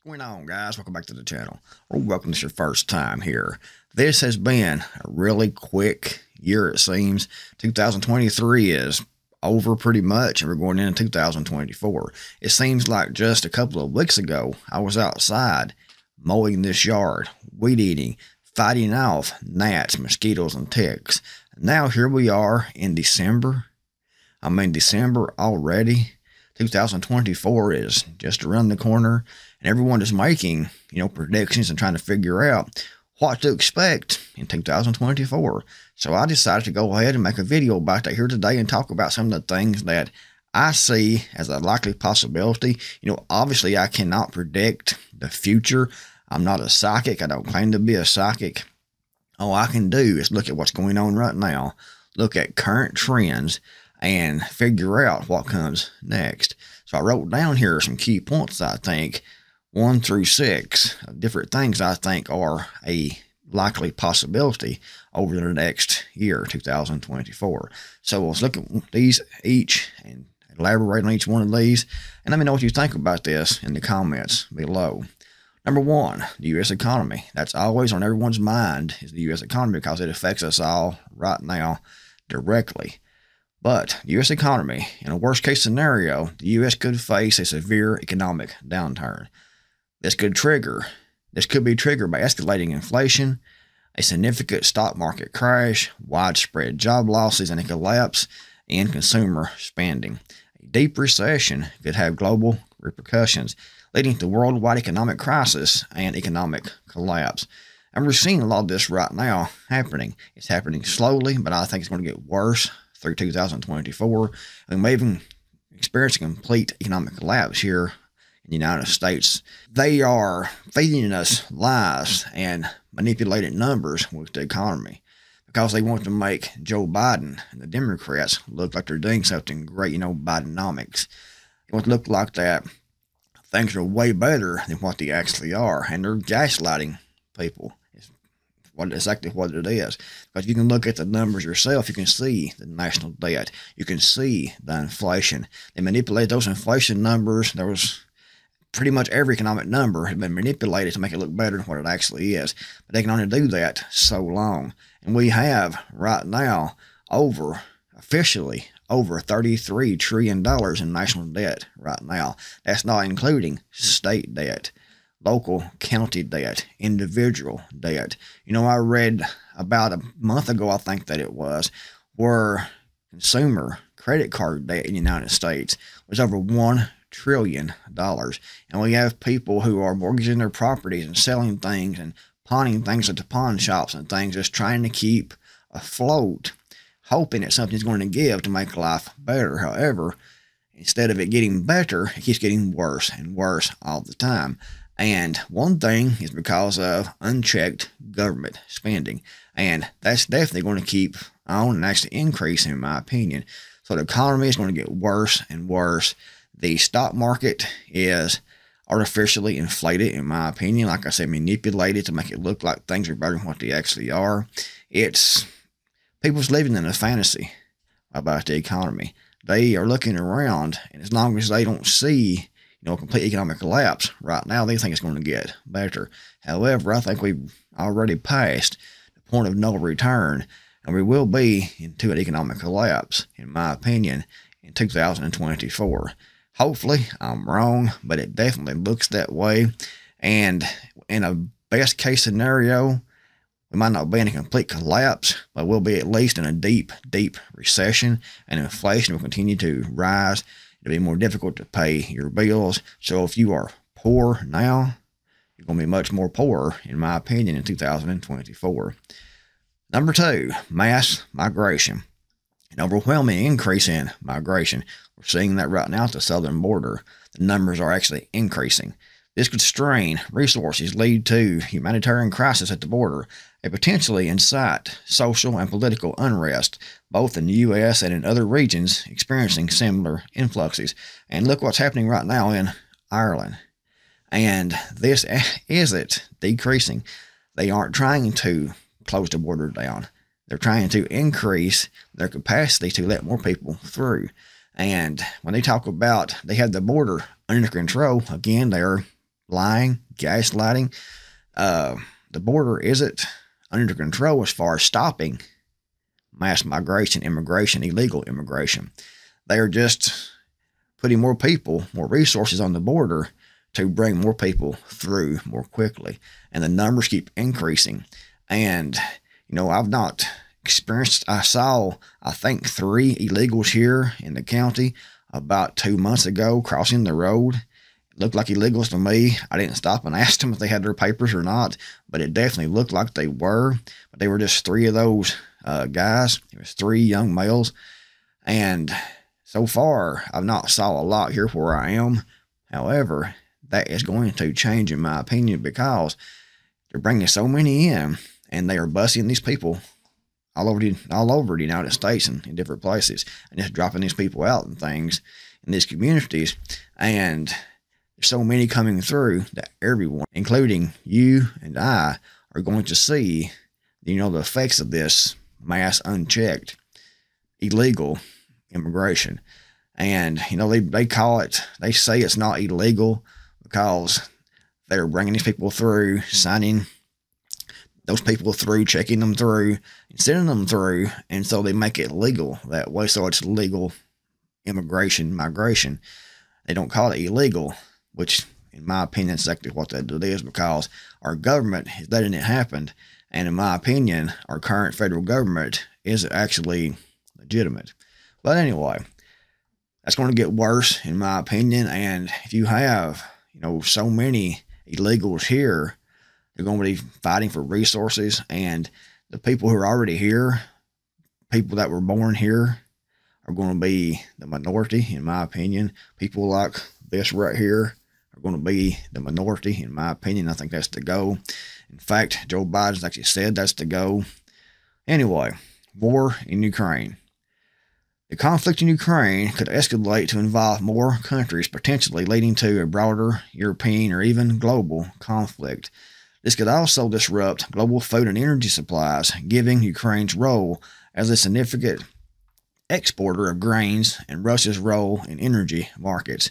What's going on, guys? Welcome back to the channel, or welcome to your first time here. This has been a really quick year, it seems. 2023 is over pretty much, and we're going into 2024. It seems like just a couple of weeks ago, I was outside mowing this yard, weed eating, fighting off gnats, mosquitoes, and ticks. Now here we are in December. December already. 2024 is just around the corner, and everyone is making, predictions and trying to figure out what to expect in 2024. So I decided to go ahead and make a video about that here today and talk about some of the things that I see as a likely possibility. Obviously I cannot predict the future. I'm not a psychic. I don't claim to be a psychic. All I can do is look at what's going on right now, look at current trends, and figure out what comes next. So I wrote down here some key points, I think, 1 through 6, different things I think are a likely possibility over the next year, 2024. So let's look at these each and elaborate on each one of these, and let me know what you think about this in the comments below. Number 1, the U.S. economy. That's always on everyone's mind, is the U.S. economy, because it affects us all right now directly. But the U.S. economy, in a worst case scenario, the U.S. could face a severe economic downturn. This could be triggered by escalating inflation, a significant stock market crash, widespread job losses, and a collapse in consumer spending. A deep recession could have global repercussions, leading to worldwide economic crisis and economic collapse. And we're seeing a lot of this right now happening. It's happening slowly, but I think it's going to get worse through 2024. And we may even experience a complete economic collapse here in the United States. They are feeding us lies and manipulated numbers with the economy because they want to make Joe Biden and the Democrats look like they're doing something great, Bidenomics. It want to look like that things are way better than what they actually are, and they're gaslighting people. Exactly what it is. Because you can look at the numbers yourself, you can see the national debt, you can see the inflation. They manipulate those inflation numbers. There was pretty much every economic number has been manipulated to make it look better than what it actually is. But they can only do that so long. And we have right now officially over $33 trillion in national debt right now. That's not including state debt, local county debt, individual debt. I read about a month ago, I think that it was, where consumer credit card debt in the United States was over $1 trillion. And we have people who are mortgaging their properties and selling things and pawning things at the pawn shops and things, just trying to keep afloat, hoping that something's going to give to make life better. However, instead of it getting better, it keeps getting worse and worse all the time. And one thing is because of unchecked government spending. And that's definitely going to keep on and actually increase, in my opinion. So the economy is going to get worse and worse. The stock market is artificially inflated, in my opinion. Like I said, manipulated to make it look like things are better than what they actually are. It's people's living in a fantasy about the economy. They are looking around, and as long as they don't see a complete economic collapse right now, they think it's going to get better. However, I think we've already passed the point of no return, and we will be into an economic collapse, in my opinion, in 2024. Hopefully, I'm wrong, but it definitely looks that way. And in a best case scenario, we might not be in a complete collapse, but we'll be at least in a deep, deep recession, and inflation will continue to rise. It'll be more difficult to pay your bills. So if you are poor now, you're going to be much more poor, in my opinion, in 2024. Number 2, mass migration. An overwhelming increase in migration. We're seeing that right now at the southern border. The numbers are actually increasing. This could strain resources, lead to humanitarian crisis at the border, and potentially incite social and political unrest, both in the U.S. and in other regions experiencing similar influxes. And look what's happening right now in Ireland. And this isn't decreasing. They aren't trying to close the border down. They're trying to increase their capacity to let more people through. And when they talk about they have the border under control, again, they're lying, gaslighting. The border isn't under control as far as stopping mass migration, immigration, illegal immigration. They are just putting more people, more resources on the border to bring more people through more quickly. And the numbers keep increasing. And, I've not experienced, I saw, I think, 3 illegals here in the county about 2 months ago crossing the road. It looked like illegals to me. I didn't stop and ask them if they had their papers or not, but it definitely looked like they were. But they were just 3 of those guys. It was 3 young males. And so far, I've not saw a lot here where I am. However, that is going to change, in my opinion, because they're bringing so many in, and they are busing these people all over the United States and in different places, and just dropping these people out and things in these communities. And there's so many coming through that everyone, including you and I, are going to see, the effects of this mass, unchecked, illegal immigration. And, they call it, they say it's not illegal because they're bringing these people through, signing those people through, checking them through, and sending them through. And so they make it legal that way. So it's legal immigration, migration. They don't call it illegal, which in my opinion is exactly what that is, because our government is letting it happen. And in my opinion, our current federal government is actually legitimate. But anyway, that's going to get worse in my opinion. And if you have, so many illegals here, they're going to be fighting for resources. And the people who are already here, people that were born here, are going to be the minority, in my opinion. People like this right here are going to be the minority, in my opinion. I think that's the goal. In fact, Joe Biden's actually said that's the goal. Anyway, war in Ukraine. The conflict in Ukraine could escalate to involve more countries, potentially leading to a broader European or even global conflict. This could also disrupt global food and energy supplies, given Ukraine's role as a significant exporter of grains and Russia's role in energy markets.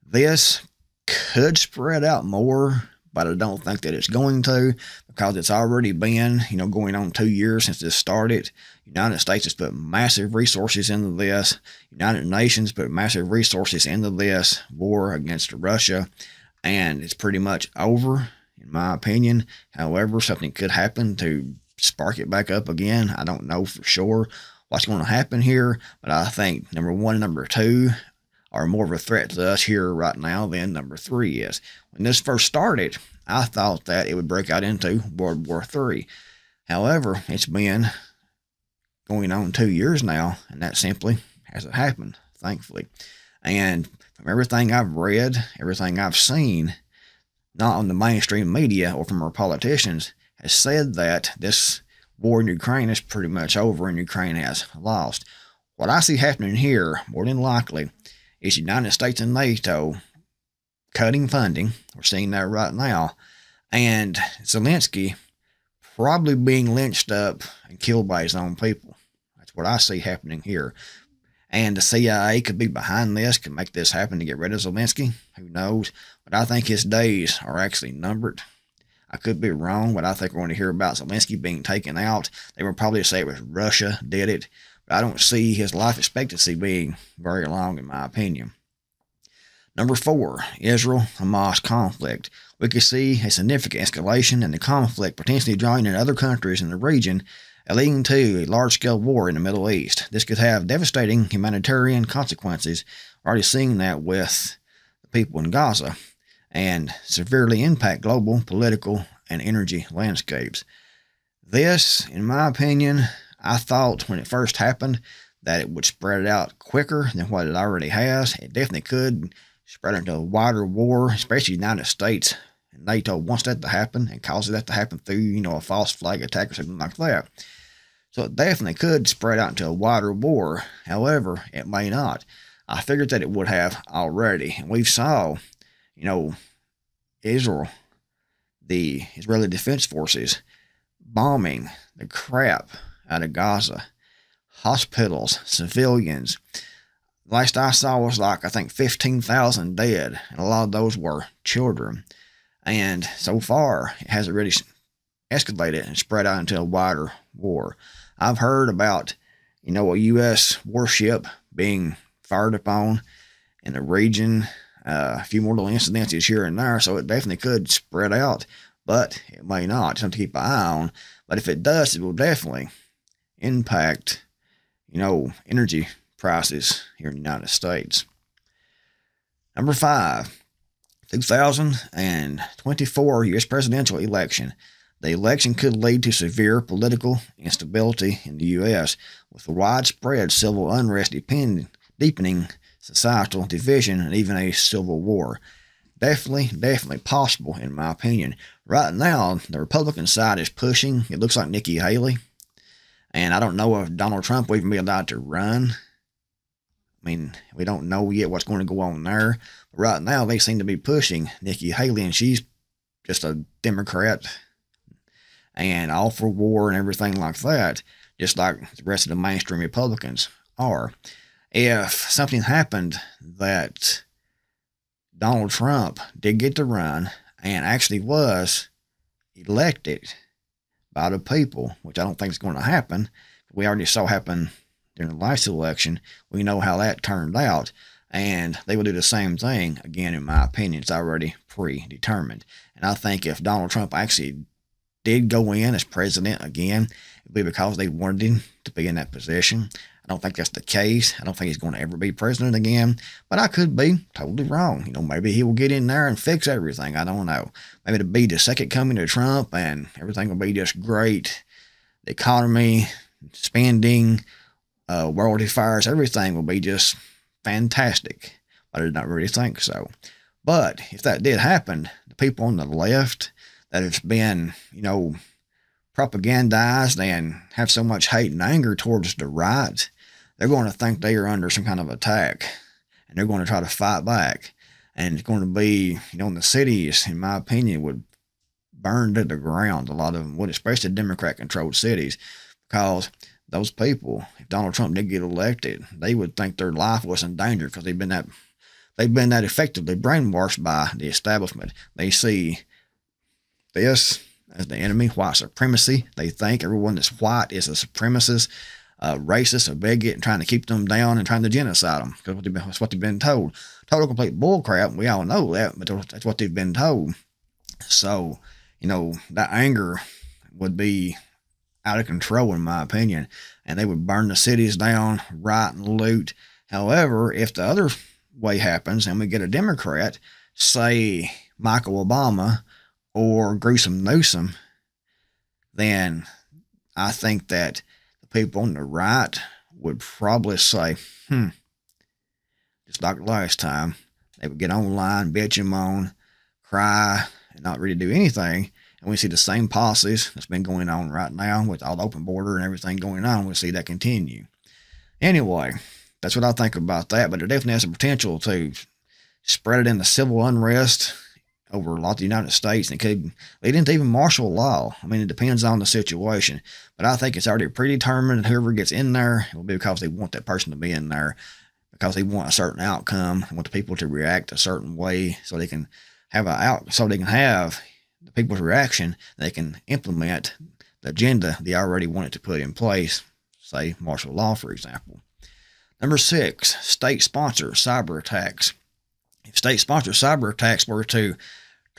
This could spread out more, but I don't think that it's going to, because it's already been, going on 2 years since this started. United States has put massive resources into this. United Nations put massive resources into this war against Russia, and it's pretty much over, in my opinion. However, something could happen to spark it back up again. I don't know for sure what's going to happen here, but I think number 1 and number 2 are more of a threat to us here right now than number 3 is. When this first started, I thought that it would break out into World War III. However, it's been going on 2 years now, and that simply hasn't happened, thankfully. And from everything I've read, everything I've seen, not on the mainstream media or from our politicians, has said that this war in Ukraine is pretty much over and Ukraine has lost. What I see happening here, more than likely, is United States and NATO cutting funding. We're seeing that right now. And Zelensky probably being lynched up and killed by his own people. That's what I see happening here. And the CIA could be behind this, could make this happen to get rid of Zelensky. Who knows? But I think his days are actually numbered. I could be wrong, but I think we're going to hear about Zelensky being taken out. They will probably say it was Russia did it. But I don't see his life expectancy being very long, in my opinion. Number 4, Israel-Hamas conflict. We could see a significant escalation in the conflict, potentially drawing in other countries in the region, leading to a large-scale war in the Middle East. This could have devastating humanitarian consequences. We're already seeing that with the people in Gaza, and severely impact global political and energy landscapes. This, in my opinion, I thought when it first happened that it would spread it out quicker than what it already has. It definitely could spread into a wider war, especially the United States and NATO wants that to happen and causes that to happen through, a false flag attack or something like that. So it definitely could spread out into a wider war. However, it may not. I figured that it would have already. And we saw, Israel, the Israeli Defense Forces, bombing the crap out of Gaza. Hospitals, civilians. Last I saw was I think 15,000 dead, and a lot of those were children. And so far, it hasn't really escalated and spread out into a wider war. I've heard about, a U.S. warship being fired upon in the region, a few more little incidences here and there, so it definitely could spread out, but it may not. Something to keep an eye on. But if it does, it will definitely impact, energy prices here in the United States. Number 5, 2024 U.S. presidential election. The election could lead to severe political instability in the U.S., with widespread civil unrest deepening societal division and even a civil war. Definitely possible, in my opinion. Right now, the Republican side is pushing. It looks like Nikki Haley. And I don't know if Donald Trump will even be allowed to run. I mean, we don't know yet what's going to go on there. But right now, they seem to be pushing Nikki Haley, and she's just a Democrat and all for war and everything like that, just like the rest of the mainstream Republicans are. If something happened that Donald Trump did get to run and actually was elected by the people, which I don't think is going to happen. We already saw happen during the last election. We know how that turned out, and they will do the same thing again. In my opinion, it's already predetermined. And I think if Donald Trump actually did go in as president again, it would be because they wanted him to be in that position. I don't think that's the case. I don't think he's going to ever be president again, but I could be totally wrong. Maybe he will get in there and fix everything. I don't know. Maybe it'll be the second coming of Trump and everything will be just great. The economy, spending, world affairs, everything will be just fantastic, but I don't really think so. But if that did happen, the people on the left that have been, propagandized and have so much hate and anger towards the right, they're going to think they are under some kind of attack, and they're going to try to fight back. And it's going to be, in the cities, in my opinion, would burn to the ground. A lot of them would, especially Democrat-controlled cities, because those people, if Donald Trump did get elected, they would think their life was in danger because they've been that effectively brainwashed by the establishment. They see this as the enemy, white supremacy. They think everyone that's white is a supremacist, racist, a bigot, and trying to keep them down and trying to genocide them. Because that's what they've been told. Total complete bullcrap. We all know that, but that's what they've been told. So, that anger would be out of control, in my opinion, and they would burn the cities down, riot and loot. However, if the other way happens and we get a Democrat, say Michael Obama or Gruesome Newsom, then I think that the people on the right would probably say, just like last time, they would get online, bitch and moan, cry, and not really do anything. And we see the same policies that's been going on right now with all the open border and everything going on. We'll see that continue. Anyway, that's what I think about that, but it definitely has the potential to spread it into civil unrest over a lot of the United States, and it could lead into even martial law. I mean, it depends on the situation, but I think it's already predetermined. Whoever gets in there, it will be because they want that person to be in there, because they want a certain outcome, they want the people to react a certain way, so they can have the people's reaction. They can implement the agenda they already wanted to put in place, say martial law, for example. Number 6, state-sponsored cyber attacks. If state-sponsored cyber attacks were to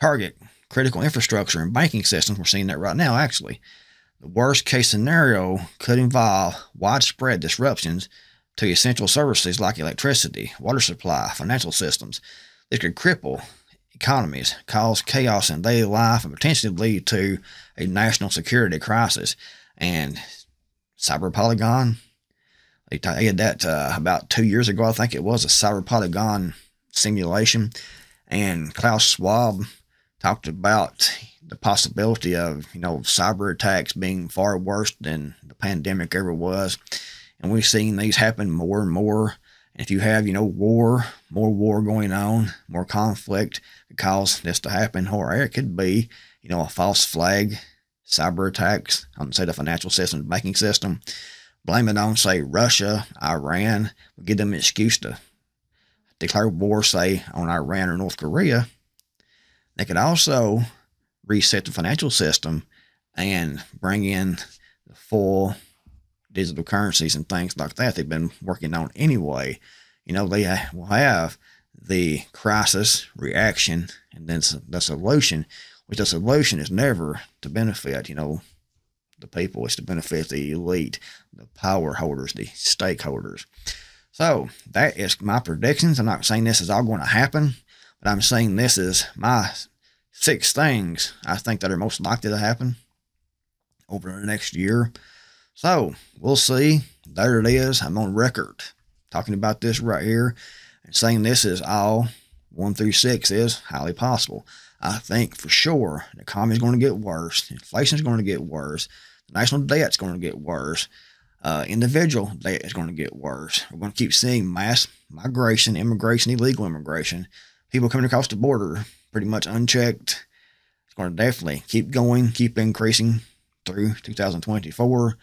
target critical infrastructure and banking systems, we're seeing that right now, actually. The worst-case scenario could involve widespread disruptions to essential services like electricity, water supply, financial systems. This could cripple economies, cause chaos in daily life, and potentially lead to a national security crisis. And Cyber Polygon, they had that about 2 years ago, I think it was, a Cyber Polygon simulation, and Klaus Schwab talked about the possibility of, cyber attacks being far worse than the pandemic ever was. And we've seen these happen more and more. And if you have, more war going on, more conflict could cause this to happen, or it could be, a false flag, cyber attacks on, say, the financial system, the banking system. Blame it on, say, Russia, Iran, give them an excuse to declare war, say, on Iran or North Korea. They could also reset the financial system and bring in the full digital currencies and things like that they've been working on anyway. They will have the crisis reaction and then the solution, which the solution is never to benefit, the people. It's to benefit the elite, the power holders, the stakeholders. So that is my predictions. I'm not saying this is all going to happen, but I'm saying this is my 6 things I think that are most likely to happen over the next year. So we'll see. There it is. I'm on record talking about this right here and saying this is all 1 through 6 is highly possible. I think for sure the economy is going to get worse. Inflation is going to get worse. The national debt is going to get worse. Individual debt is going to get worse. We're going to keep seeing mass migration, immigration, illegal immigration, people coming across the border pretty much unchecked. It's going to definitely keep going, keep increasing through 2024.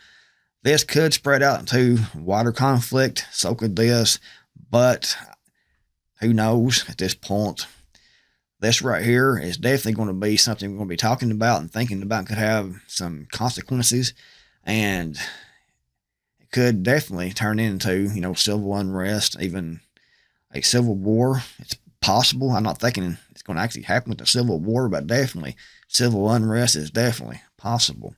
This could spread out into wider conflict. So could this, but who knows at this point. This right here is definitely going to be something we're going to be talking about and thinking about. Could have some consequences, and it could definitely turn into, civil unrest, even a civil war. It's possible. I'm not thinking it's going to actually happen with a civil war, but definitely civil unrest is definitely possible.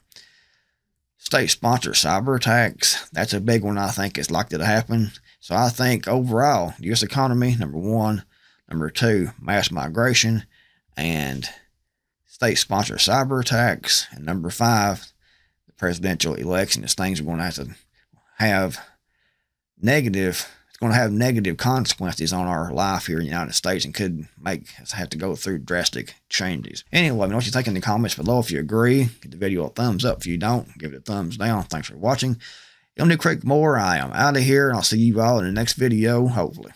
State-sponsored cyber attacks, that's a big one I think is likely to happen. So I think overall, the U.S. economy, number 1. Number 2, mass migration and state-sponsored cyber attacks. And number 5, the presidential election is things we're going to have negative. It's going to have negative consequences on our life here in the United States and could make us have to go through drastic changes. Anyway, let me know what you think in the comments below. If you agree, give the video a thumbs up. If you don't, give it a thumbs down. Thanks for watching. You'll need to click more. I am out of here, and I'll see you all in the next video, hopefully.